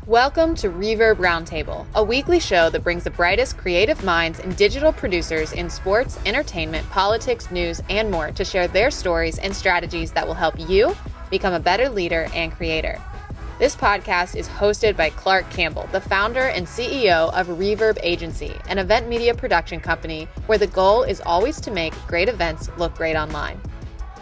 Welcome to Reverb Roundtable, a weekly show that brings the brightest creative minds and digital producers in sports, entertainment, politics, news, and more to share their stories and strategies that will help you become a better leader and creator. This podcast is hosted by Clark Campbell, the founder and CEO of Reverb Agency, an event media production company where the goal is always to make great events look great online.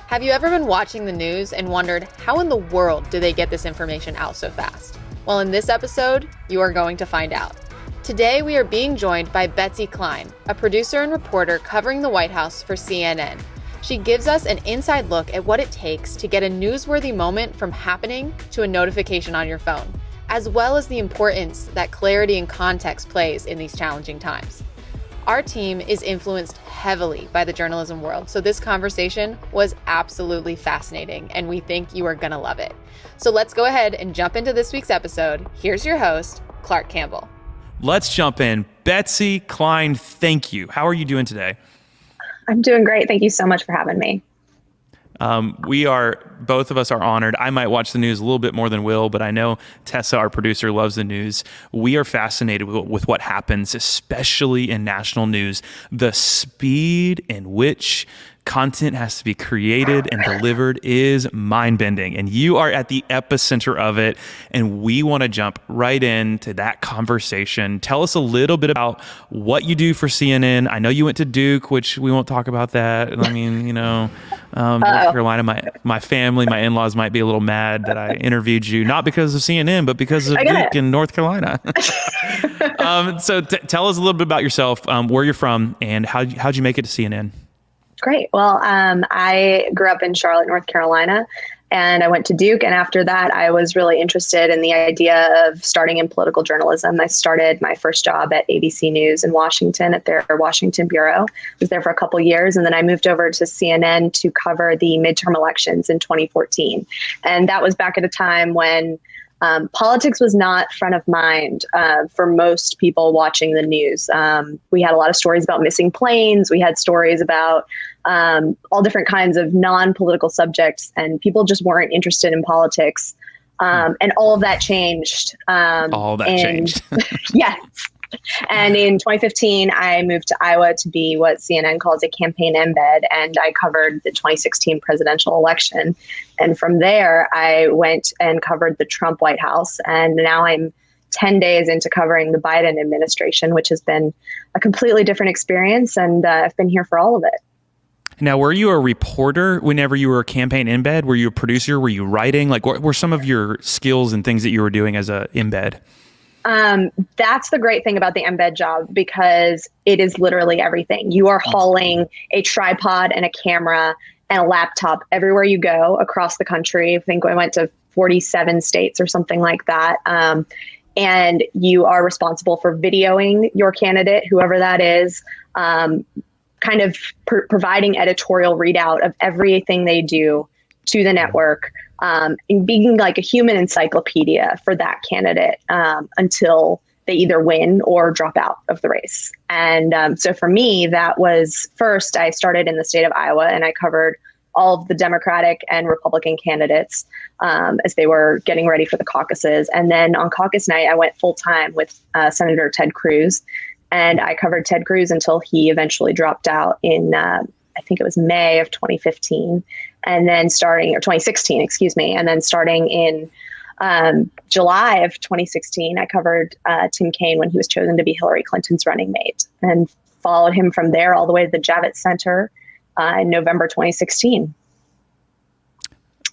Have you ever been watching the news and wondered how in the world do they get this information out so fast? Well, in this episode, you are going to find out. Today, we are being joined by Betsy Klein, a producer and reporter covering the White House for CNN. She gives us an inside look at what it takes to get a newsworthy moment from happening to a notification on your phone, as well as the importance that clarity and context plays in these challenging times. Our team is influenced heavily by the journalism world, so this conversation was absolutely fascinating, and we think you are going to love it. So let's go ahead and jump into this week's episode. Here's your host, Clark Campbell. Let's jump in. Betsy Klein, thank you. How are you doing today? I'm doing great. Thank you so much for having me. Both of us are honored. I might watch the news a little bit more than Will, but I know Tessa, our producer, loves the news. We are fascinated with what happens, especially in national news. The speed in which content has to be created and delivered is mind-bending, and you are at the epicenter of it, and we want to jump right into that conversation. Tell us a little bit about what you do for CNN. I know you went to Duke, which we won't talk about that. I mean, North Carolina, my family, my in-laws might be a little mad that I interviewed you, not because of CNN, but because of Duke in North Carolina. So tell us a little bit about yourself, where you're from, and how'd you make it to CNN? Great. Well, I grew up in Charlotte, North Carolina, and I went to Duke. And after that, I was really interested in the idea of starting in political journalism. I started my first job at ABC News in Washington at their Washington bureau. I was there for a couple years, and then I moved over to CNN to cover the midterm elections in 2014. And that was back at a time when politics was not front of mind for most people watching the news. We had a lot of stories about missing planes. We had stories about all different kinds of non-political subjects, and people just weren't interested in politics. And all of that changed. Changed. Yes. And in 2015, I moved to Iowa to be what CNN calls a campaign embed, and I covered the 2016 presidential election. And from there, I went and covered the Trump White House, and now I'm 10 days into covering the Biden administration, which has been a completely different experience, and I've been here for all of it. Now, were you a reporter whenever you were a campaign embed? Were you a producer? Were you writing? Like, what were some of your skills and things that you were doing as a embed? That's the great thing about the embed job, because it is literally everything. You are hauling a tripod and a camera and a laptop everywhere you go across the country. I think I went to 47 states or something like that. And you are responsible for videoing your candidate, whoever that is, kind of providing editorial readout of everything they do to the network. And being like a human encyclopedia for that candidate until they either win or drop out of the race. And so for me, that was first, I started in the state of Iowa, and I covered all of the Democratic and Republican candidates as they were getting ready for the caucuses. And then on caucus night, I went full time with Senator Ted Cruz, and I covered Ted Cruz until he eventually dropped out in I think it was May of 2015, and then 2016, excuse me. And then starting in July of 2016, I covered Tim Kaine when he was chosen to be Hillary Clinton's running mate, and followed him from there all the way to the Javits Center in November 2016.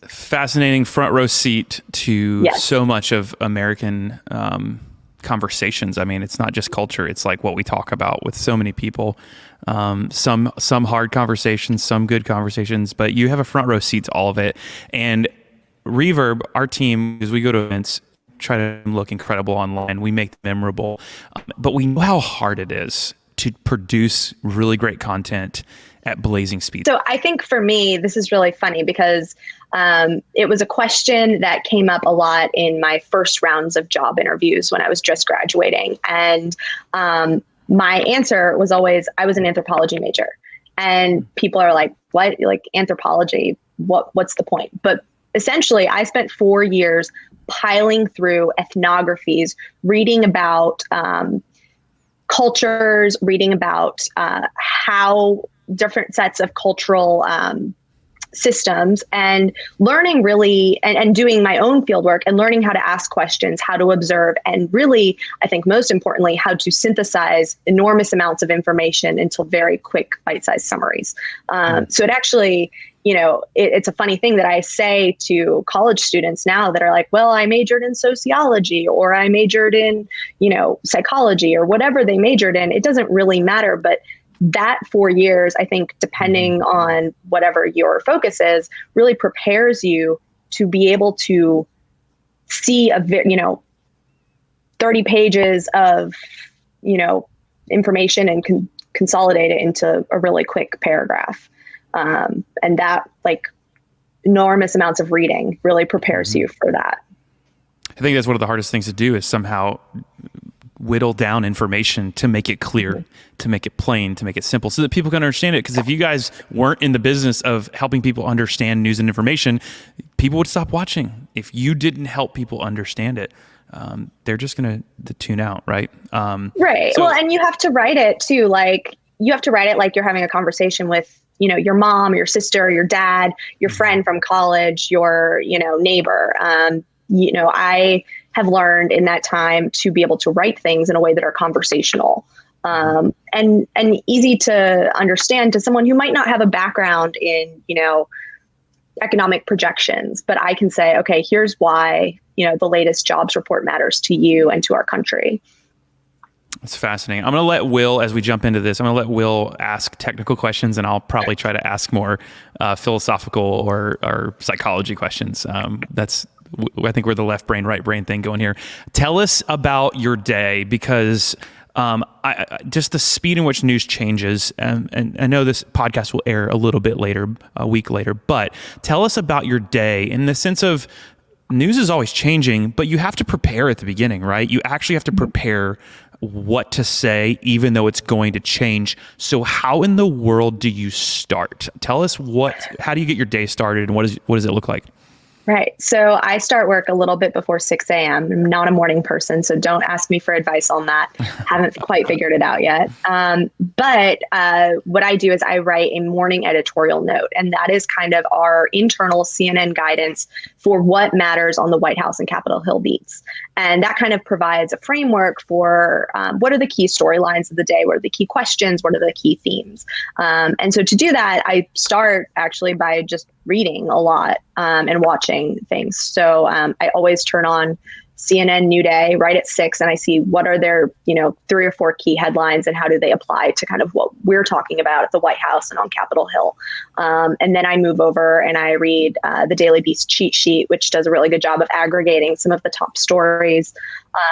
Fascinating front row seat to so much of American conversations. I mean, it's not just culture. It's like what we talk about with so many people. Some hard conversations, some good conversations, but you have a front row seat to all of it. And Reverb, our team, as we go to events, try to look incredible online. We make them memorable, but we know how hard it is to produce really great content at blazing speed. So I think for me, this is really funny because it was a question that came up a lot in my first rounds of job interviews when I was just graduating. And my answer was always, I was an anthropology major. And people are like, what? Like anthropology? What's the point? But essentially, I spent 4 years compiling through ethnographies, reading about cultures, reading about how different sets of cultural systems, and learning really and doing my own fieldwork and learning how to ask questions, how to observe, and really, I think most importantly, how to synthesize enormous amounts of information into very quick bite-sized summaries. So it actually, it's a funny thing that I say to college students now that are like, well, I majored in sociology, or I majored in, psychology, or whatever they majored in. It doesn't really matter, but that 4 years, I think, depending on whatever your focus is, really prepares you to be able to see 30 pages of, information and consolidate it into a really quick paragraph. And that, like, enormous amounts of reading really prepares you for that. I think that's one of the hardest things to do, is somehow whittle down information to make it clear, to make it plain, to make it simple, so that people can understand it. Because if you guys weren't in the business of helping people understand news and information, people would stop watching. If you didn't help people understand it, they're just going to tune out, right? Right. Well, and you have to write it too. Like, you have to write it like you're having a conversation with, your mom, your sister, your dad, your friend from college, your, neighbor. I have learned in that time to be able to write things in a way that are conversational, and easy to understand to someone who might not have a background in, economic projections. But I can say, okay, here's why, the latest jobs report matters to you and to our country. It's fascinating. I'm going to let Will, as we jump into this, I'm going to let Will ask technical questions, and I'll probably try to ask more philosophical or psychology questions. I think we're the left brain, right brain thing going here. Tell us about your day, because just the speed in which news changes, and I know this podcast will air a little bit later, a week later, but tell us about your day in the sense of news is always changing, but you have to prepare at the beginning, right? You actually have to prepare what to say, even though it's going to change. So how in the world do you start? Tell us how do you get your day started, and what does it look like? Right. So I start work a little bit before 6 a.m. I'm not a morning person, so don't ask me for advice on that. Haven't quite figured it out yet. But what I do is I write a morning editorial note, and that is kind of our internal CNN guidance for what matters on the White House and Capitol Hill beats. And that kind of provides a framework for what are the key storylines of the day, what are the key questions, what are the key themes. And so to do that, I start actually by just reading a lot and watching things. So I always turn on CNN New Day right at 6, and I see what are their 3 or 4 key headlines and how do they apply to kind of what we're talking about at the White House and on Capitol Hill. And then I move over and I read the Daily Beast cheat sheet, which does a really good job of aggregating some of the top stories.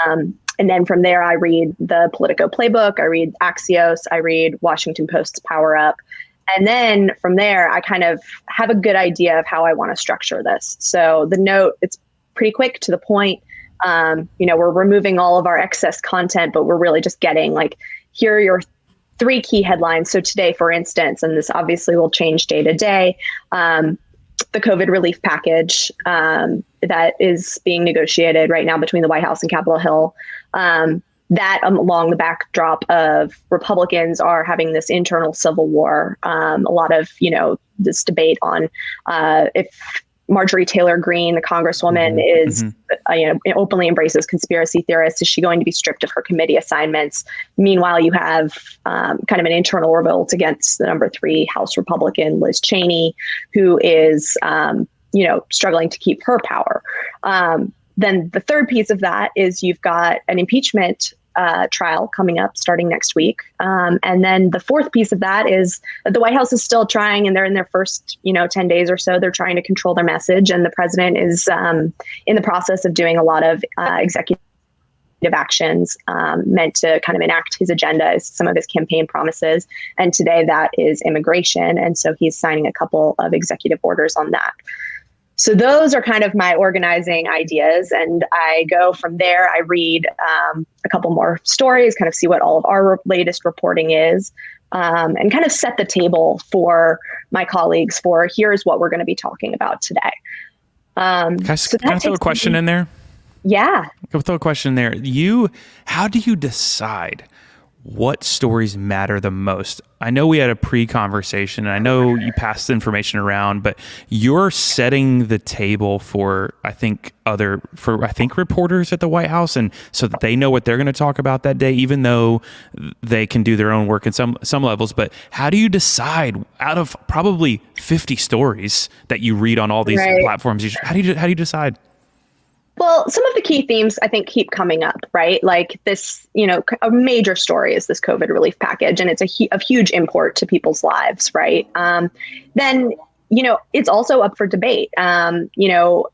And then from there, I read the Politico Playbook, I read Axios, I read Washington Post's Power Up. And then from there, I kind of have a good idea of how I want to structure this. So the note, it's pretty quick to the point. We're removing all of our excess content, but we're really just getting like, here are your 3 key headlines. So today, for instance, and this obviously will change day to day, the COVID relief package that is being negotiated right now between the White House and Capitol Hill. That along the backdrop of Republicans are having this internal civil war, a lot of, this debate on if Marjorie Taylor Greene, the congresswoman, is, openly embraces conspiracy theorists. Is she going to be stripped of her committee assignments? Meanwhile, you have kind of an internal revolt against the number 3 House Republican, Liz Cheney, who is, struggling to keep her power. Then the third piece of that is you've got an impeachment trial coming up starting next week. And then the fourth piece of that is that the White House is still trying, and they're in their first, 10 days or so, they're trying to control their message. And the president is in the process of doing a lot of executive actions meant to kind of enact his agenda as some of his campaign promises. And today that is immigration. And so he's signing a couple of executive orders on that. So those are kind of my organizing ideas. And I go from there, I read a couple more stories, kind of see what all of our latest reporting is, and kind of set the table for my colleagues for here's what we're going to be talking about today. Can I throw a question in there? Yeah. I'll throw a question there. How do you decide what stories matter the most? I know we had a pre-conversation, and I know you passed the information around, but you're setting the table for I think reporters at the White House, and so that they know what they're going to talk about that day, even though they can do their own work in some levels. But how do you decide out of probably 50 stories that you read on all these platforms? How do you decide? Well, some of the key themes I think keep coming up, right? Like this, a major story is this COVID relief package, and it's of huge import to people's lives, right? Then, it's also up for debate. After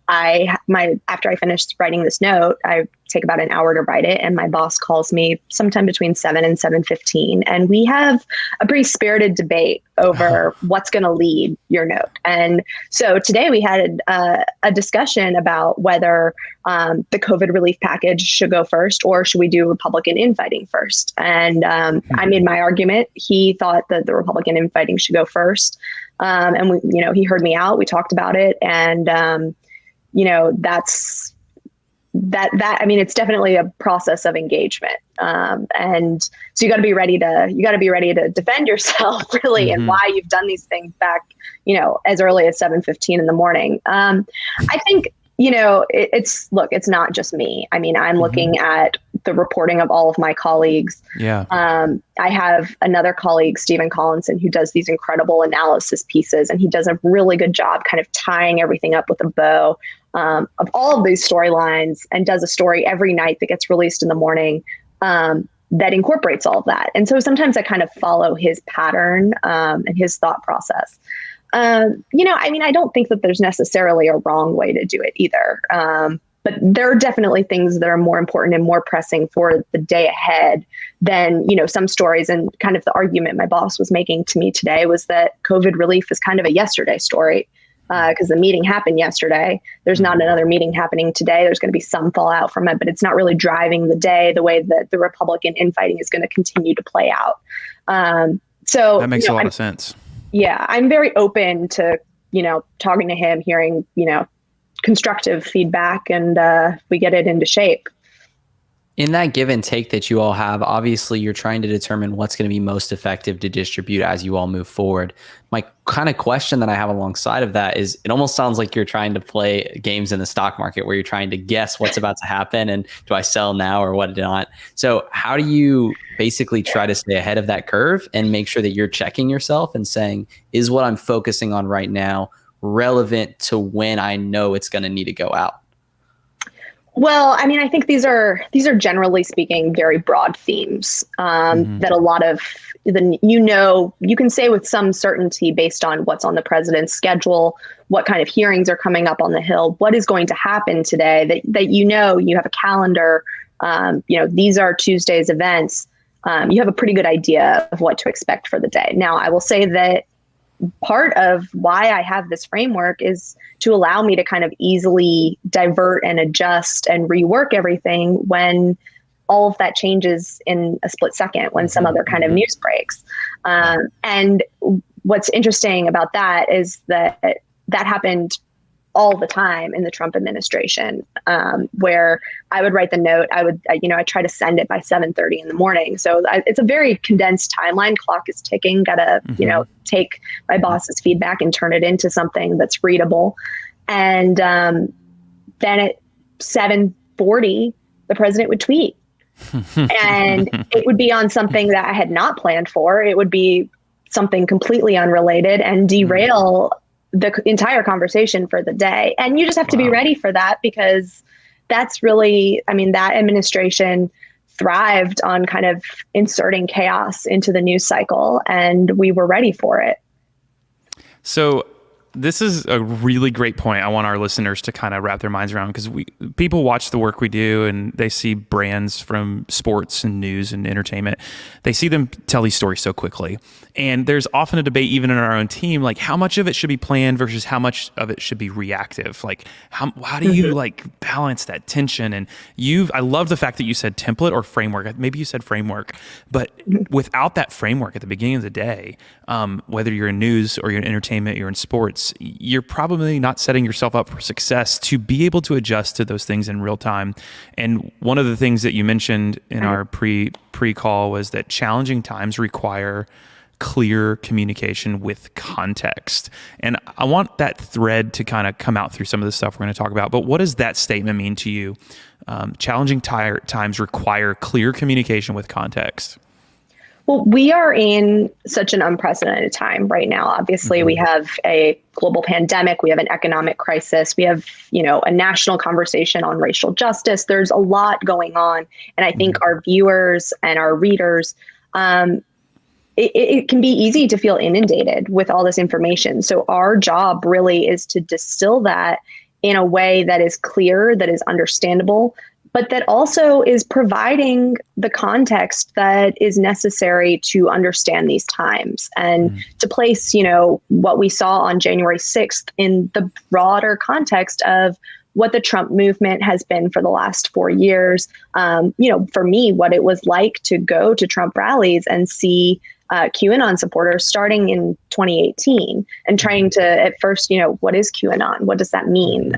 I finished writing this note, I take about an hour to write it, and my boss calls me sometime between 7 and 7:15, and we have a pretty spirited debate over what's going to lead your note. And so today we had a discussion about whether the COVID relief package should go first, or should we do Republican infighting first? And I made my argument. He thought that the Republican infighting should go first. And he heard me out. We talked about it, and it's definitely a process of engagement. And so you got to be ready to defend yourself really, and why you've done these things back, as early as 7:15 in the morning. I think, it's not just me. I mean, I'm looking at the reporting of all of my colleagues. Yeah. I have another colleague, Stephen Collinson, who does these incredible analysis pieces, and he does a really good job kind of tying everything up with a bow of all of these storylines, and does a story every night that gets released in the morning that incorporates all of that. And so sometimes I kind of follow his pattern and his thought process. I don't think that there's necessarily a wrong way to do it either. But there are definitely things that are more important and more pressing for the day ahead than, some stories. And kind of the argument my boss was making to me today was that COVID relief is kind of a yesterday story, because the meeting happened yesterday. There's not another meeting happening today. There's going to be some fallout from it, but it's not really driving the day the way that the Republican infighting is going to continue to play out. So that makes a lot of sense. Yeah, I'm very open to, talking to him, hearing, constructive feedback, and we get it into shape. In that give and take that you all have, obviously you're trying to determine what's going to be most effective to distribute as you all move forward. My kind of question that I have alongside of that is, it almost sounds like you're trying to play games in the stock market where you're trying to guess what's about to happen and do I sell now or what not? So how do you basically try to stay ahead of that curve and make sure that you're checking yourself and saying, is what I'm focusing on right now relevant to when I know it's going to need to go out? Well, I think these are generally speaking very broad themes that a lot of you can say with some certainty based on what's on the president's schedule, what kind of hearings are coming up on the Hill, what is going to happen today, that you have a calendar, these are Tuesday's events. You have a pretty good idea of what to expect for the day. Now, I will say that part of why I have this framework is to allow me to kind of easily divert and adjust and rework everything when all of that changes in a split second, when some other kind of news breaks. And what's interesting about that is that happened all the time in the Trump administration, where I would write the note, I try to send it by 7:30 in the morning. So it's a very condensed timeline. Clock is ticking. Gotta, take my boss's feedback and turn it into something that's readable. And then at 7:40, the president would tweet. And it would be on something that I had not planned for. It would be something completely unrelated and derail the entire conversation for the day. And you just have to be ready for that, because that's really, that administration thrived on kind of inserting chaos into the news cycle, and we were ready for it. So this is a really great point. I want our listeners to kind of wrap their minds around, because people watch the work we do and they see brands from sports and news and entertainment. They see them tell these stories so quickly. And there's often a debate even in our own team, like how much of it should be planned versus how much of it should be reactive. Like how do you balance that tension? And I love the fact that you said template or framework. Maybe you said framework, but without that framework at the beginning of the day, whether you're in news or you're in entertainment, you're in sports, reports, you're probably not setting yourself up for success to be able to adjust to those things in real time. And one of the things that you mentioned in our pre-call was that challenging times require clear communication with context. And I want that thread to kind of come out through some of the stuff we're going to talk about. But what does that statement mean to you? Challenging times require clear communication with context. Well, we are in such an unprecedented time right now. Obviously, we have a global pandemic. We have an economic crisis. We have, a national conversation on racial justice. There's a lot going on. And I think our viewers and our readers, it can be easy to feel inundated with all this information. So our job really is to distill that in a way that is clear, that is understandable, but that also is providing the context that is necessary to understand these times and to place, what we saw on January 6th in the broader context of what the Trump movement has been for the last 4 years. For me, what it was like to go to Trump rallies and see QAnon supporters starting in 2018 and trying to, at first, what is QAnon? What does that mean?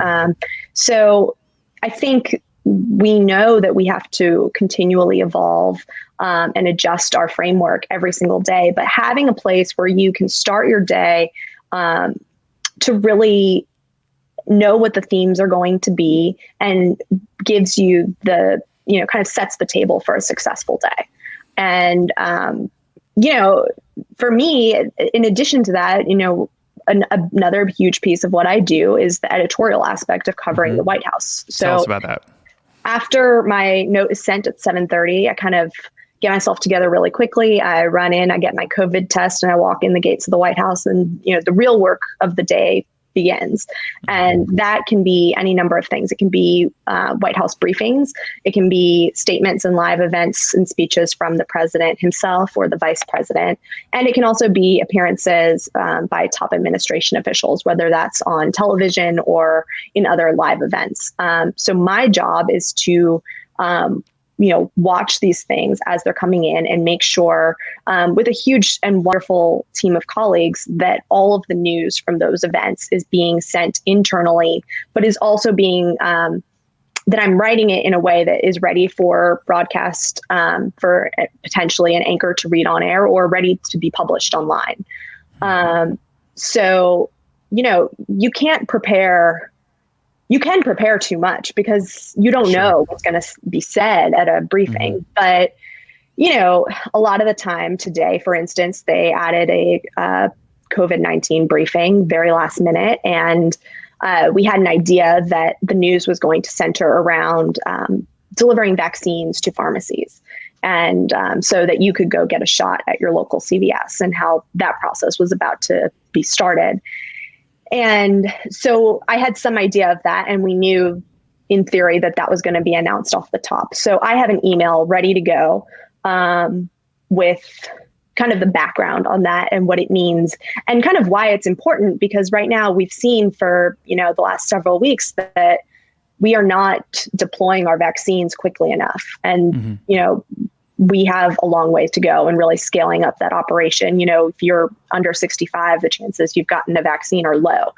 So I think we know that we have to continually evolve and adjust our framework every single day, but having a place where you can start your day to really know what the themes are going to be and gives you the, kind of sets the table for a successful day. And, for me, in addition to that, another huge piece of what I do is the editorial aspect of covering the White House. So tell us about that. After my note is sent at 7:30, I kind of get myself together really quickly. I run in, I get my COVID test, and I walk in the gates of the White House, and the real work of the day begins. And that can be any number of things. It can be White House briefings. It can be statements and live events and speeches from the president himself or the vice president. And it can also be appearances by top administration officials, whether that's on television or in other live events. So my job is to watch these things as they're coming in and make sure with a huge and wonderful team of colleagues that all of the news from those events is being sent internally, but is also being that I'm writing it in a way that is ready for broadcast for potentially an anchor to read on air or ready to be published online. So, you can't prepare. You can prepare too much because you don't know what's going to be said at a briefing. But, a lot of the time today, for instance, they added a COVID-19 briefing very last minute. And we had an idea that the news was going to center around delivering vaccines to pharmacies. And so that you could go get a shot at your local CVS and how that process was about to be started. And so I had some idea of that, and we knew in theory that that was going to be announced off the top. So I have an email ready to go with kind of the background on that and what it means and kind of why it's important, because right now we've seen for, the last several weeks that we are not deploying our vaccines quickly enough. And, we have a long way to go and really scaling up that operation. If you're under 65, the chances you've gotten a vaccine are low.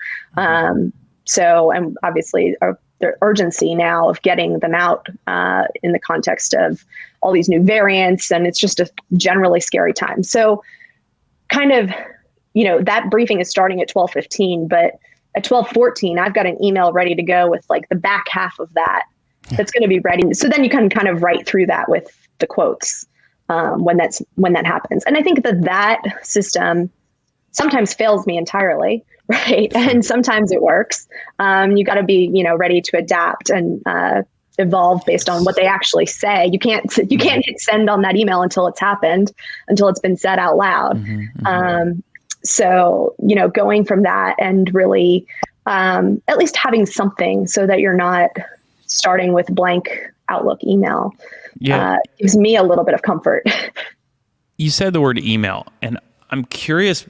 So, and obviously the urgency now of getting them out in the context of all these new variants, and it's just a generally scary time. So kind of, that briefing is starting at 12:15, but at 12:14, I've got an email ready to go with like the back half of that that's going to be ready. So then you can kind of write through that with the quotes when that happens. And I think that system sometimes fails me entirely, right? And sometimes it works. You got to be, ready to adapt and evolve based on what they actually say. You can't hit send on that email until it's happened, until it's been said out loud. So, going from that and really at least having something so that you're not starting with blank Outlook email gives me a little bit of comfort. You said the word email, and I'm curious,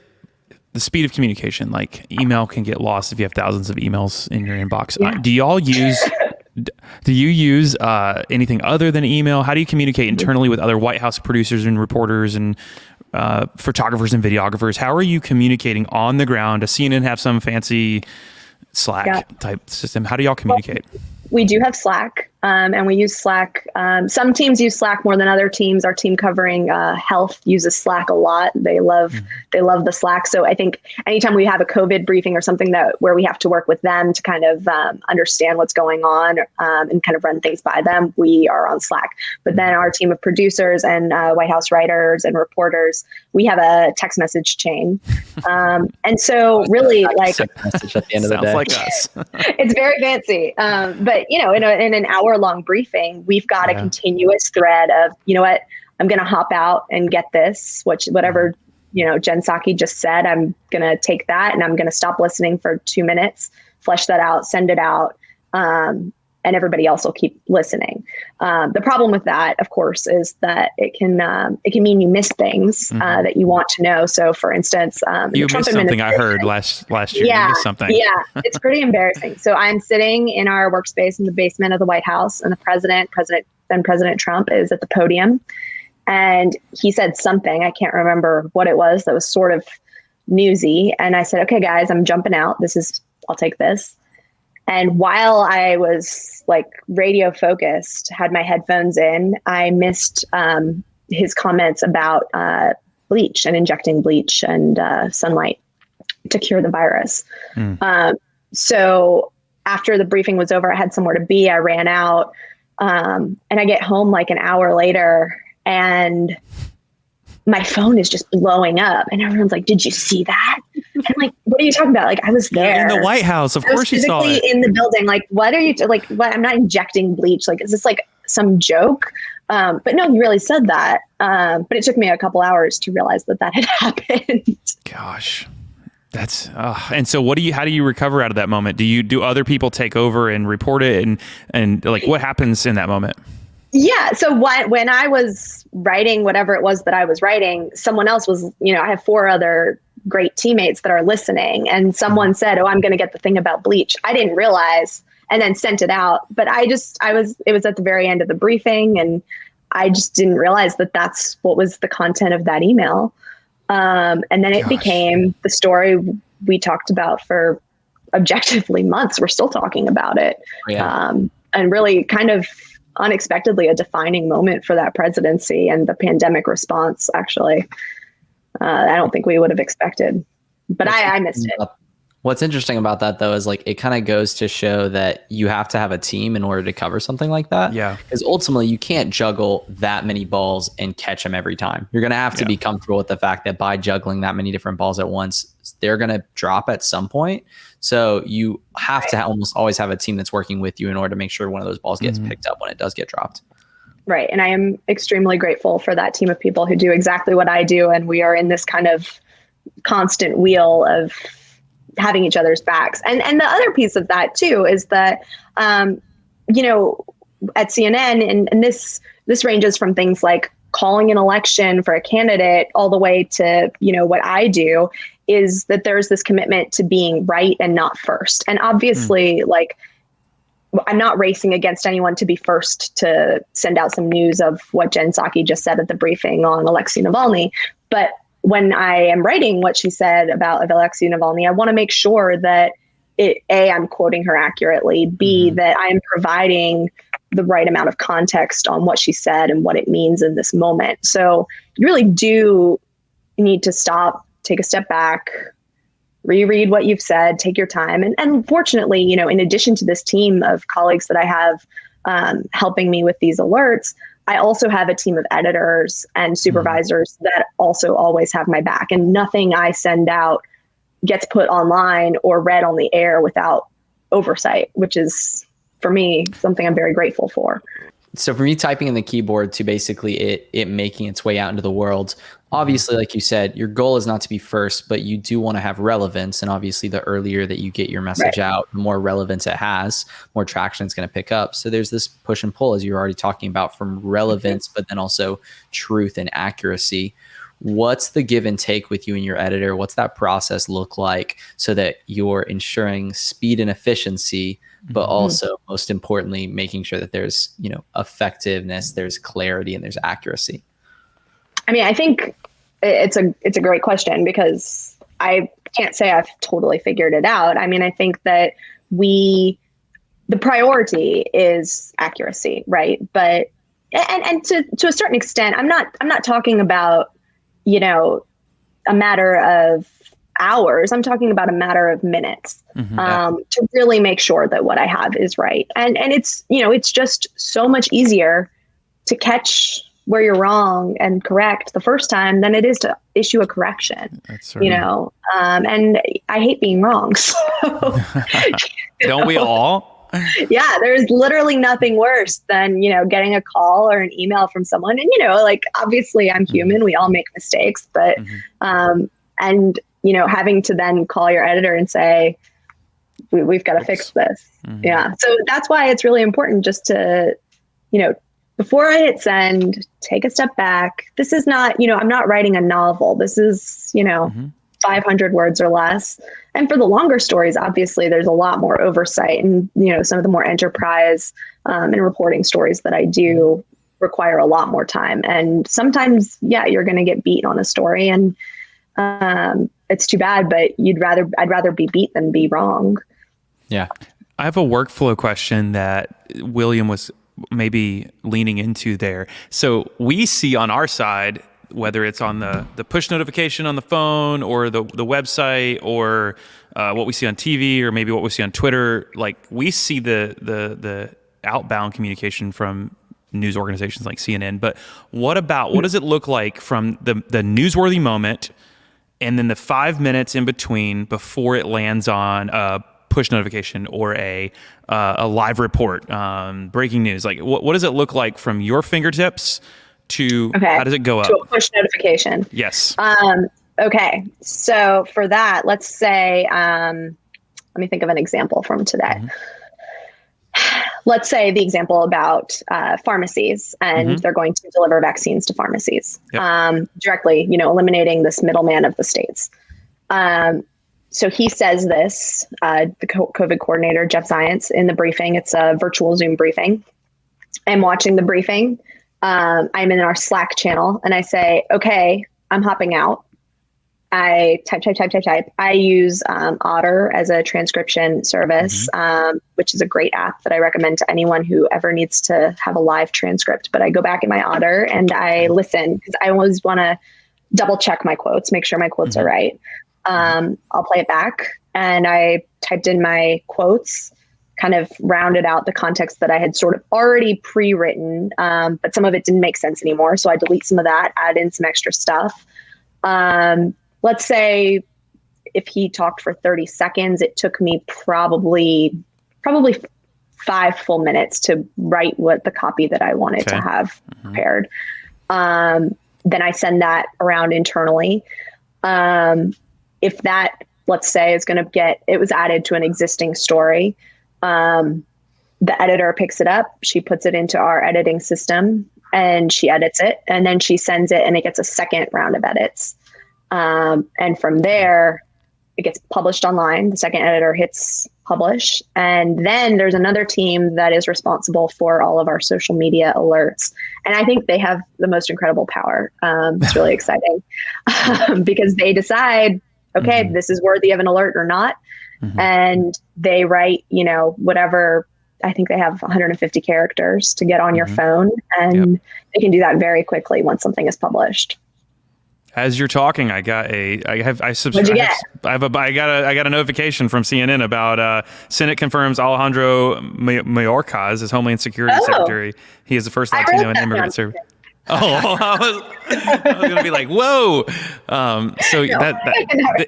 the speed of communication, like email can get lost if you have thousands of emails in your inbox. Do you use anything other than email? How do you communicate internally with other White House producers and reporters and photographers and videographers? How are you communicating on the ground? Does CNN have some fancy Slack type system? How do y'all communicate? We do have Slack, and we use Slack. Some teams use Slack more than other teams. Our team covering health uses Slack a lot. They love the Slack. So I think anytime we have a COVID briefing or something where we have to work with them to kind of understand what's going on and kind of run things by them, we are on Slack. But then our team of producers and White House writers and reporters, we have a text message chain. And so really like message at the end of the day. Sounds like us. it's very fancy. But in an hour-long briefing, we've got a continuous thread of, you know what, I'm going to hop out and get this, whatever, Jen Psaki just said, I'm going to take that and I'm going to stop listening for 2 minutes, flesh that out, send it out. And everybody else will keep listening. The problem with that, of course, is that it can mean you miss things that you want to know. So, for instance, you missed something I heard last year. Yeah, you missed something. Yeah, it's pretty embarrassing. So I'm sitting in our workspace in the basement of the White House, and the President Trump is at the podium, and he said something, I can't remember what it was, that was sort of newsy. And I said, "Okay, guys, I'm jumping out. I'll take this." And while I was like radio focused, had my headphones in, I missed his comments about bleach and injecting bleach and sunlight to cure the virus. So after the briefing was over, I had somewhere to be. I ran out and I get home like an hour later and my phone is just blowing up and everyone's like, "Did you see that?" And I'm like, "What are you talking about?" Like, I was there in the White House. Of course you saw it. In the building. Like, what are you what? I'm not injecting bleach. Like, is this like some joke? But no, you really said that. But it took me a couple hours to realize that had happened. Gosh, that's and so how do you recover out of that moment? Do other people take over and report it and like what happens in that moment? Yeah. So when I was writing whatever it was that I was writing, someone else was, I have 4 other great teammates that are listening, and someone said, "Oh, I'm going to get the thing about bleach." I didn't realize, and then sent it out. But it was at the very end of the briefing, and I just didn't realize that that's what was the content of that email. And then it became the story we talked about for objectively months. We're still talking about it. And really kind of unexpectedly a defining moment for that presidency and the pandemic response, actually. I don't think we would have expected, but I missed it. What's interesting about that, though, is like it kind of goes to show that you have to have a team in order to cover something like that. Yeah. Because ultimately, you can't juggle that many balls and catch them every time. You're going to have to be comfortable with the fact that by juggling that many different balls at once, they're going to drop at some point. So you have to almost always have a team that's working with you in order to make sure one of those balls gets picked up when it does get dropped. Right. And I am extremely grateful for that team of people who do exactly what I do. And we are in this kind of constant wheel of having each other's backs. And the other piece of that too is that, at CNN, and this ranges from things like calling an election for a candidate all the way to, what I do, is that there's this commitment to being right and not first. And obviously, I'm not racing against anyone to be first to send out some news of what Jen Psaki just said at the briefing on Alexei Navalny. But when I am writing what she said about Alexei Navalny, I want to make sure that I'm quoting her accurately, B, that I am providing the right amount of context on what she said and what it means in this moment. So you really do need to stop, take a step back, reread what you've said, take your time. And fortunately, in addition to this team of colleagues that I have helping me with these alerts, I also have a team of editors and supervisors that also always have my back, and nothing I send out gets put online or read on the air without oversight, which is, for me, something I'm very grateful for. So for me, typing in the keyboard to basically it making its way out into the world, obviously, like you said, your goal is not to be first, but you do want to have relevance. And obviously, the earlier that you get your message out, the more relevance it has, more traction it's going to pick up. So there's this push and pull, as you were already talking about, from relevance, but then also truth and accuracy. What's the give and take with you and your editor? What's that process look like so that you're ensuring speed and efficiency, but also, most importantly, making sure that there's, effectiveness, there's clarity, and there's accuracy? I mean, I think it's a great question, because I can't say I've totally figured it out. I mean, I think that the priority is accuracy, right? But and to a certain extent, I'm not talking about, a matter of hours. I'm talking about a matter of minutes, to really make sure that what I have is right. And it's, it's just so much easier to catch where you're wrong and correct the first time than it is to issue a correction. That's right. And I hate being wrong. So, don't we all? Yeah, there's literally nothing worse than, getting a call or an email from someone. And, obviously I'm human. We all make mistakes, but, and, having to then call your editor and say, we've got to fix this. Yeah. So that's why it's really important just to, before I hit send, take a step back. This is not, I'm not writing a novel. This is, 500 words or less. And for the longer stories, obviously, there's a lot more oversight. And, some of the more enterprise and reporting stories that I do require a lot more time. And sometimes, you're going to get beat on a story, and it's too bad, but I'd rather be beat than be wrong. Yeah. I have a workflow question that William was maybe leaning into there. So we see on our side, whether it's on the push notification on the phone or the website, or what we see on TV, or maybe what we see on Twitter, like we see the outbound communication from news organizations like CNN. But what does it look like from the newsworthy moment and then the 5 minutes in between before it lands on a push notification or a live report, breaking news? Like what does it look like from your fingertips to how does it go up? To a push notification. Yes. Okay. So for that, let's say, let me think of an example from today. Let's say the example about pharmacies, and they're going to deliver vaccines to pharmacies directly, eliminating this middleman of the states. So he says this, the COVID coordinator, Jeff Zients, in the briefing. It's a virtual Zoom briefing. I'm watching the briefing. I'm in our Slack channel, and I say, okay, I'm hopping out. I type. I use Otter as a transcription service, which is a great app that I recommend to anyone who ever needs to have a live transcript. But I go back in my Otter and I listen, because I always want to double check my quotes, make sure my quotes are right. I'll play it back, and I typed in my quotes, kind of rounded out the context that I had sort of already pre-written, but some of it didn't make sense anymore. So I delete some of that, add in some extra stuff. Let's say if he talked for 30 seconds, it took me probably 5 full minutes to write what the copy that I wanted to have prepared. Then I send that around internally. If that, let's say, is going to it was added to an existing story, the editor picks it up, she puts it into our editing system, and she edits it, and then she sends it, and it gets a second round of edits. And from there, it gets published online. The second editor hits publish. And then there's another team that is responsible for all of our social media alerts. And I think they have the most incredible power. It's really exciting because they decide, okay, this is worthy of an alert or not. And they write, whatever. I think they have 150 characters to get on your phone, and they can do that very quickly once something is published. As you're talking, I got a notification from CNN about Senate confirms Alejandro Mayorkas as Homeland Security Secretary. He is the first Latino and immigrant server. I was going to be like, whoa.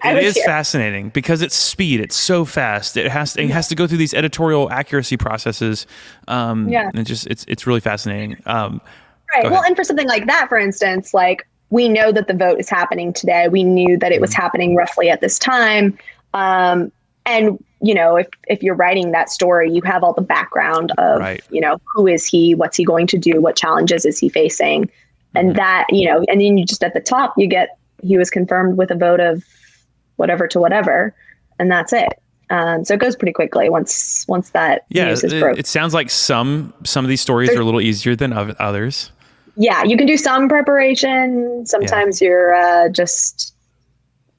It is fascinating because it's speed. It's so fast. It has to go through these editorial accuracy processes. And it's really fascinating. Right. Well, and for something like that, for instance, like, we know that the vote is happening today. We knew that it was happening roughly at this time. And, if you're writing that story, you have all the background of, who is he? What's he going to do? What challenges is he facing? And that, and then you just at the top, you get, he was confirmed with a vote of whatever to whatever. And that's it. So it goes pretty quickly once that news is broken. It sounds like some of these stories are a little easier than others. Yeah, you can do some preparation. Sometimes you're just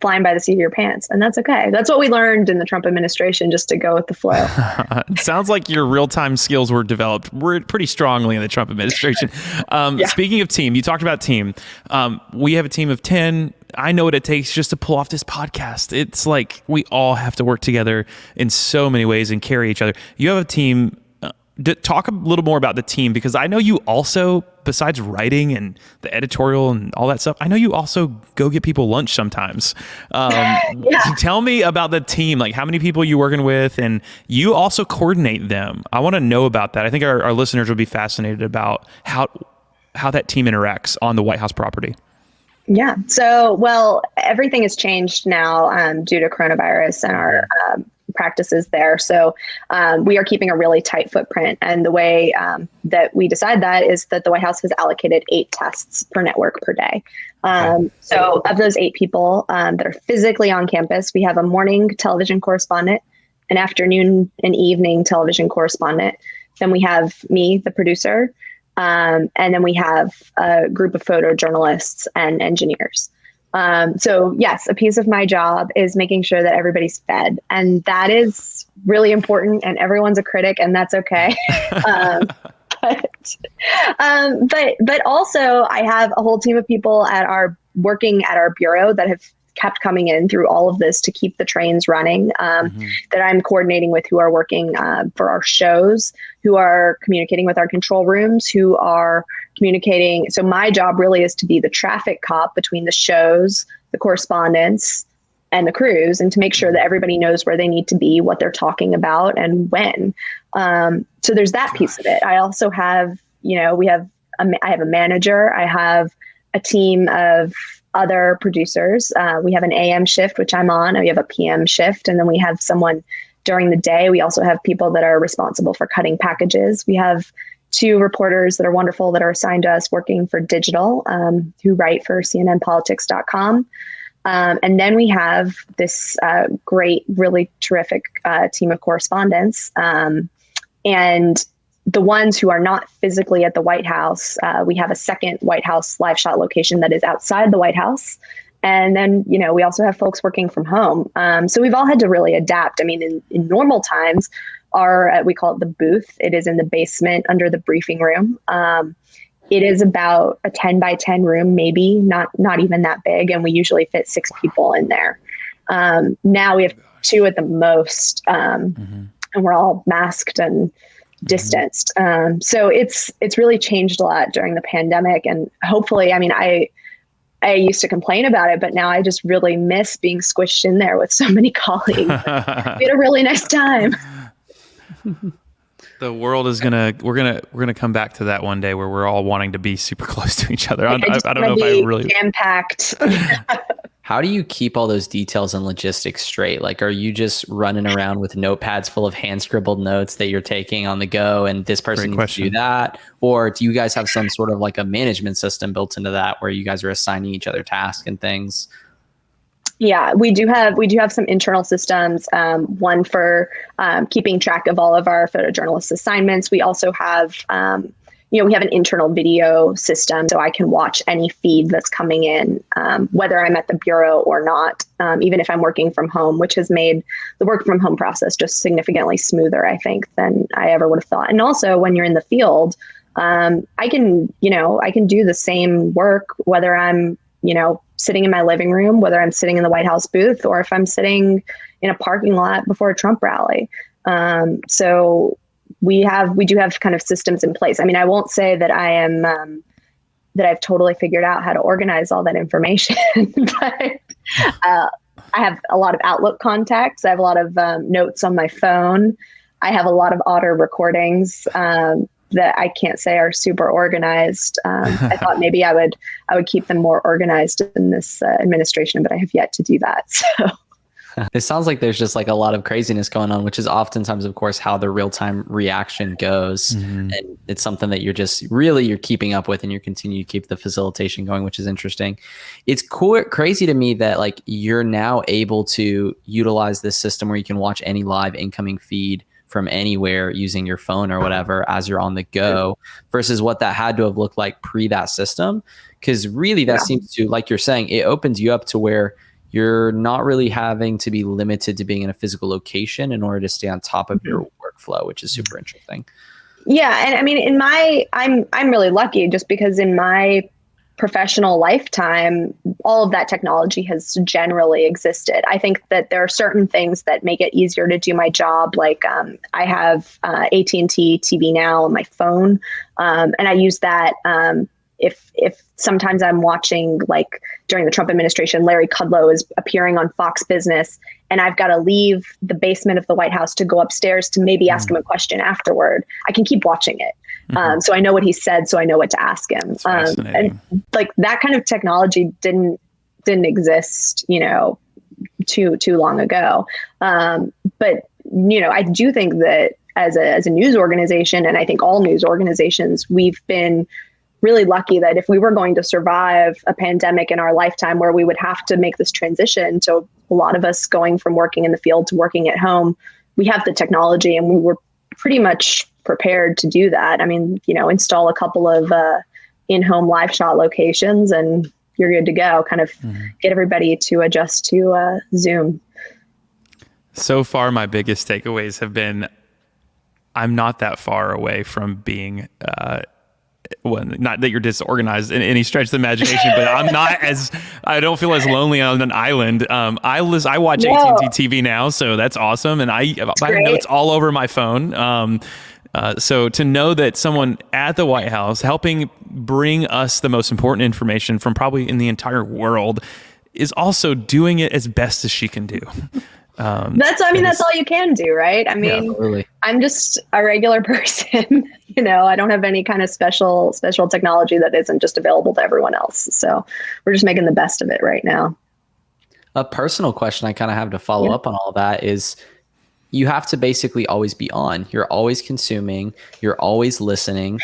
flying by the seat of your pants, and that's okay. That's what we learned in the Trump administration, just to go with the flow. It sounds like your real-time skills were developed pretty strongly in the Trump administration. Speaking of team, you talked about team. We have a team of 10. I know what it takes just to pull off this podcast. It's like we all have to work together in so many ways and carry each other. You have a team. Talk a little more about the team, because I know you also, besides writing and the editorial and all that stuff, I know you also go get people lunch sometimes. Tell me about the team, like how many people you working with, and you also coordinate them. I want to know about that. I think our listeners will be fascinated about how that team interacts on the White House property. Yeah. So, well, everything has changed now due to coronavirus and our practices there. So we are keeping a really tight footprint. And the way that we decide that is that the White House has allocated 8 tests per network per day. So of those 8 people that are physically on campus, we have a morning television correspondent, an afternoon and evening television correspondent. Then we have me, the producer, and then we have a group of photojournalists and engineers. So yes, a piece of my job is making sure that everybody's fed, and that is really important, and everyone's a critic, and that's okay. But also I have a whole team of people working at our bureau that have kept coming in through all of this to keep the trains running, that I'm coordinating with, who are working for our shows, who are communicating with our control rooms, who are communicating. So my job really is to be the traffic cop between the shows, the correspondents, and the crews, and to make sure that everybody knows where they need to be, what they're talking about, and when. So there's that piece of it. I also have, I have a manager. I have a team of other producers. We have an AM shift, which I'm on. We have a PM shift, and then we have someone during the day. We also have people that are responsible for cutting packages. We have 2 reporters that are wonderful that are assigned to us working for digital, who write for cnnpolitics.com. And then we have this great, really terrific team of correspondents. And the ones who are not physically at the White House, we have a second White House live shot location that is outside the White House. And then, we also have folks working from home. So we've all had to really adapt. I mean, in normal times, we call it the booth. It is in the basement under the briefing room. It is about a 10 by 10 room, maybe not even that big. And we usually fit 6 people in there. Now we have 2 at the most, and we're all masked and distanced. So it's really changed a lot during the pandemic. And hopefully, I mean, I used to complain about it, but now I just really miss being squished in there with so many colleagues. We had a really nice time. The world is we're gonna come back to that one day, where we're all wanting to be super close to each other. I don't know if I really jam-packed. How do you keep all those details and logistics straight? Like, are you just running around with notepads full of hand scribbled notes that you're taking on the go, and this person needs to do that? Or do you guys have some sort of like a management system built into that where you guys are assigning each other tasks and things? Yeah, we do have some internal systems, one for keeping track of all of our photojournalist assignments. We also have, we have an internal video system, so I can watch any feed that's coming in, whether I'm at the bureau or not, even if I'm working from home, which has made the work from home process just significantly smoother, I think, than I ever would have thought. And also, when you're in the field, I can do the same work, whether I'm, sitting in my living room, whether I'm sitting in the White House booth, or if I'm sitting in a parking lot before a Trump rally. So we do have kind of systems in place. I mean, I won't say that I am, that I've totally figured out how to organize all that information, but I have a lot of Outlook contacts. I have a lot of notes on my phone. I have a lot of auto recordings that I can't say are super organized. I thought maybe I would keep them more organized in this administration, but I have yet to do that. So. It sounds like there's just like a lot of craziness going on, which is oftentimes, of course, how the real-time reaction goes. And it's something that you're keeping up with, and you're continuing to keep the facilitation going, which is interesting. It's crazy to me that like you're now able to utilize this system where you can watch any live incoming feed from anywhere using your phone or whatever as you're on the go, versus what that had to have looked like pre that system. Because really that seems to, like you're saying, it opens you up to where you're not really having to be limited to being in a physical location in order to stay on top of your workflow, which is super interesting. Yeah. And I mean, I'm really lucky just because in my professional lifetime, all of that technology has generally existed. I think that there are certain things that make it easier to do my job. Like I have AT&T TV Now on my phone, and I use that if sometimes I'm watching, like during the Trump administration, Larry Kudlow is appearing on Fox Business, and I've got to leave the basement of the White House to go upstairs to maybe ask him a question afterward. I can keep watching it. So I know what he said, so I know what to ask him. And like that kind of technology didn't exist, too long ago. But I do think that as a news organization, and I think all news organizations, we've been really lucky that if we were going to survive a pandemic in our lifetime where we would have to make this transition, so a lot of us going from working in the field to working at home, we have the technology and we were pretty much prepared to do that. I mean, install a couple of in-home live shot locations and you're good to go. Kind of get everybody to adjust to Zoom. So far, my biggest takeaways have been I'm not that far away from being well, not that you're disorganized in any stretch of the imagination, but I don't feel as lonely on an island. I watch AT&T TV Now, so that's awesome. And I have notes all over my phone. So to know that someone at the White House helping bring us the most important information from probably in the entire world is also doing it as best as she can do. That's all you can do, right? I mean, totally. I'm just a regular person, I don't have any kind of special technology that isn't just available to everyone else. So we're just making the best of it right now. A personal question I kind of have to follow up on all that is you have to basically always be on. You're always consuming, you're always listening.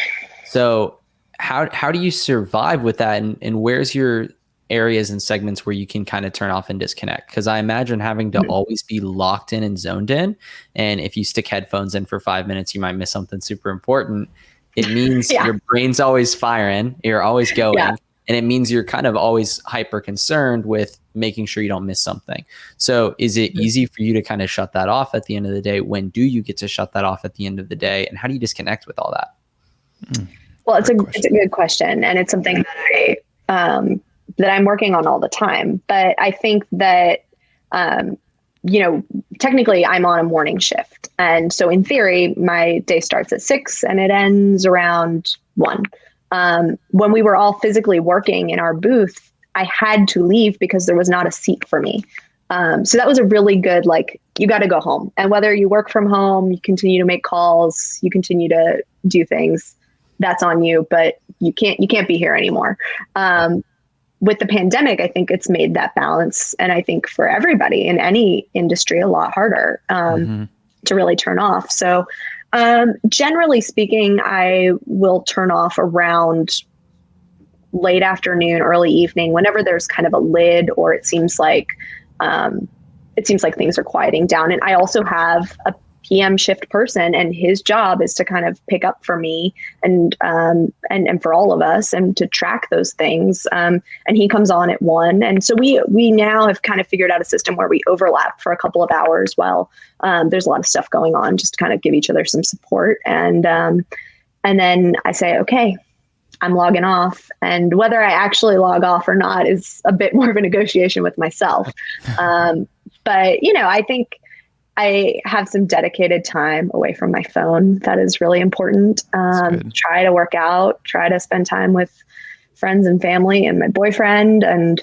So how do you survive with that? And where's your areas and segments where you can kind of turn off and disconnect? Because I imagine having to always be locked in and zoned in. And if you stick headphones in for 5 minutes, you might miss something super important. It means your brain's always firing, you're always going. And it means you're kind of always hyper concerned with making sure you don't miss something. So is it easy for you to kind of shut that off at the end of the day? When do you get to shut that off at the end of the day? And how do you disconnect with all that? Well, it's a good question. And it's something that I'm working on all the time. But I think that, technically I'm on a morning shift. And so in theory, my day starts at 6 and it ends around 1. When we were all physically working in our booth, I had to leave because there was not a seat for me. So that was a really good, you got to go home. And whether you work from home, you continue to make calls, you continue to do things, that's on you, but you can't be here anymore. With the pandemic, I think it's made that balance. And I think for everybody in any industry, a lot harder to really turn off. So generally speaking, I will turn off around late afternoon, early evening, whenever there's kind of a lid or it seems like things are quieting down. And I also have a PM shift person, and his job is to kind of pick up for me and for all of us and to track those things. And he comes on at 1. And so we now have kind of figured out a system where we overlap for a couple of hours while there's a lot of stuff going on, just to kind of give each other some support. And then I say, okay, I'm logging off. And whether I actually log off or not is a bit more of a negotiation with myself. But, I think I have some dedicated time away from my phone. That is really important. Try to work out, try to spend time with friends and family and my boyfriend, and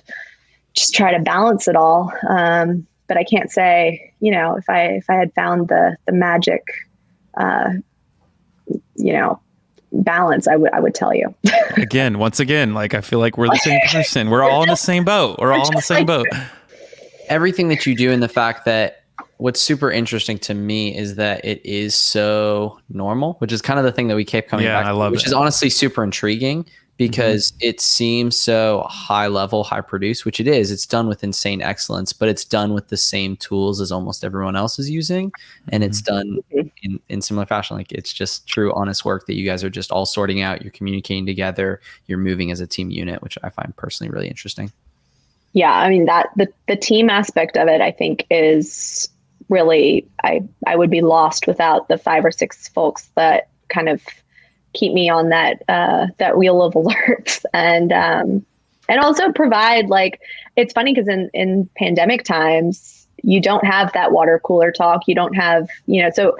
just try to balance it all. But I can't say, if I had found the magic, balance, I would tell you. Once again, I feel like we're the same person. We're all in the same boat. We're all in the same boat. Everything that you do, and the fact that what's super interesting to me is that it is so normal, which is kind of the thing that we kept coming back to, which is honestly super intriguing, because it seems so high level, high produced, which it is. It's done with insane excellence, but it's done with the same tools as almost everyone else is using. And it's done in similar fashion. Like, it's just true, honest work that you guys are just all sorting out. You're communicating together. You're moving as a team unit, which I find personally really interesting. Yeah, I mean, that the team aspect of it, I think, is really, I would be lost without the 5 or 6 folks that kind of keep me on that wheel of alerts, and also provide, like, it's funny because in pandemic times, you don't have that water cooler talk. You don't have, so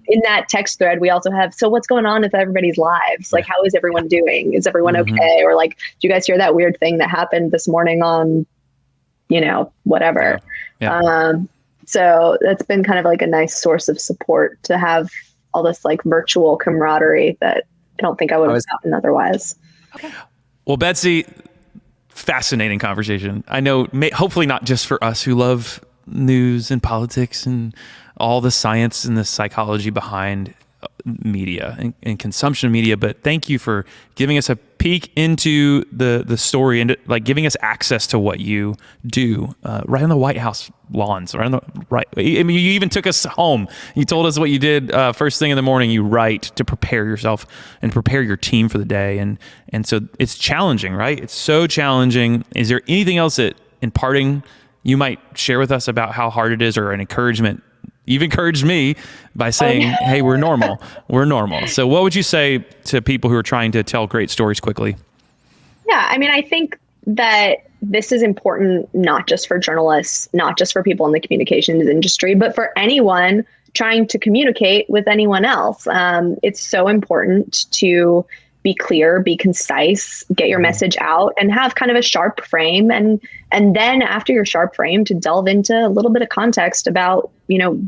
in that text thread, we also have, so what's going on with everybody's lives? Like, how is everyone doing? Is everyone okay? Or like, do you guys hear that weird thing that happened this morning on, whatever. Yeah. So that's been kind of like a nice source of support to have all this like virtual camaraderie that I don't think I would have gotten otherwise. Okay. Well, Betsy, fascinating conversation. I know, hopefully not just for us who love news and politics and all the science and the psychology behind media and consumption of media, but thank you for giving us a peek into the story and like giving us access to what you do right on the White House lawns. I mean, you even took us home. You told us what you did first thing in the morning. You write to prepare yourself and prepare your team for the day, and so it's challenging, right? It's so challenging. Is there anything else that, in parting, you might share with us about how hard it is, or an encouragement? You've encouraged me by saying, hey, we're normal. We're normal. So what would you say to people who are trying to tell great stories quickly? Yeah, I mean, I think that this is important, not just for journalists, not just for people in the communications industry, but for anyone trying to communicate with anyone else. It's so important to be clear, be concise, get your message out, and have kind of a sharp frame. And then after your sharp frame, to delve into a little bit of context about,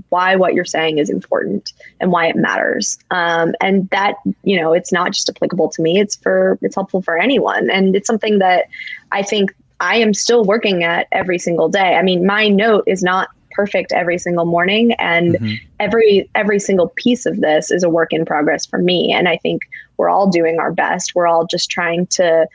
why what you're saying is important and why it matters. And that, it's not just applicable to me, it's helpful for anyone. And it's something that I think I am still working at every single day. I mean, my note is not perfect every single morning, and every single piece of this is a work in progress for me. And I think we're all doing our best. We're all just trying to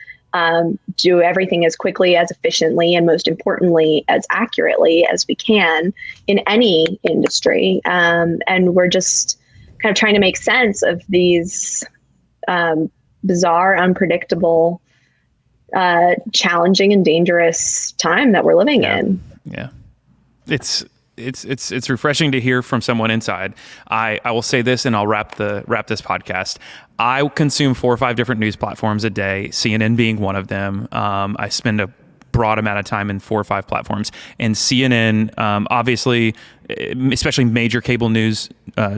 do everything as quickly, as efficiently, and most importantly, as accurately as we can in any industry. And we're just kind of trying to make sense of these bizarre, unpredictable, challenging, and dangerous time that we're living in. Yeah. It's refreshing to hear from someone inside. I will say this, and I'll wrap this podcast. I consume 4 or 5 different news platforms a day, CNN being one of them. I spend a broad amount of time in 4 or 5 platforms, and CNN, obviously, especially major cable news,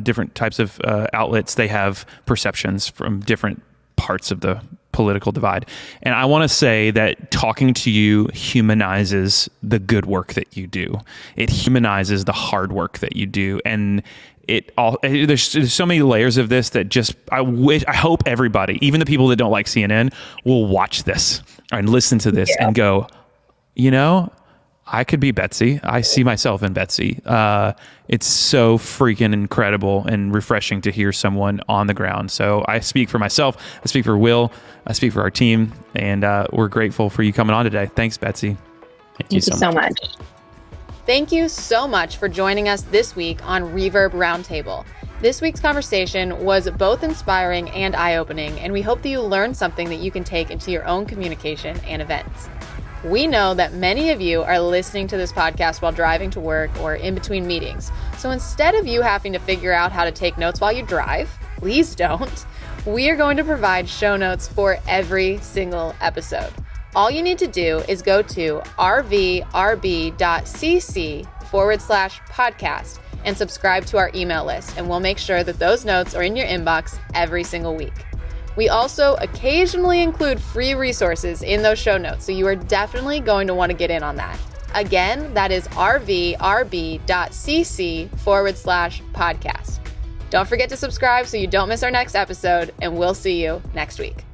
different types of outlets, they have perceptions from different parts of the political divide. And I want to say that talking to you humanizes the good work that you do. It humanizes the hard work that you do. And there's so many layers of this that just, I hope everybody, even the people that don't like CNN, will watch this and listen to this and go, I could be Betsy. I see myself in Betsy. It's so freaking incredible and refreshing to hear someone on the ground. So I speak for myself. I speak for Will. I speak for our team. And we're grateful for you coming on today. Thanks, Betsy. Thank you so much. Thank you so much for joining us this week on Reverb Roundtable. This week's conversation was both inspiring and eye-opening, and we hope that you learned something that you can take into your own communication and events. We know that many of you are listening to this podcast while driving to work or in between meetings. So instead of you having to figure out how to take notes while you drive, please don't. We are going to provide show notes for every single episode. All you need to do is go to rvrb.cc/podcast and subscribe to our email list, and we'll make sure that those notes are in your inbox every single week. We also occasionally include free resources in those show notes, so you are definitely going to want to get in on that. Again, that is rvrb.cc/podcast. Don't forget to subscribe so you don't miss our next episode, and we'll see you next week.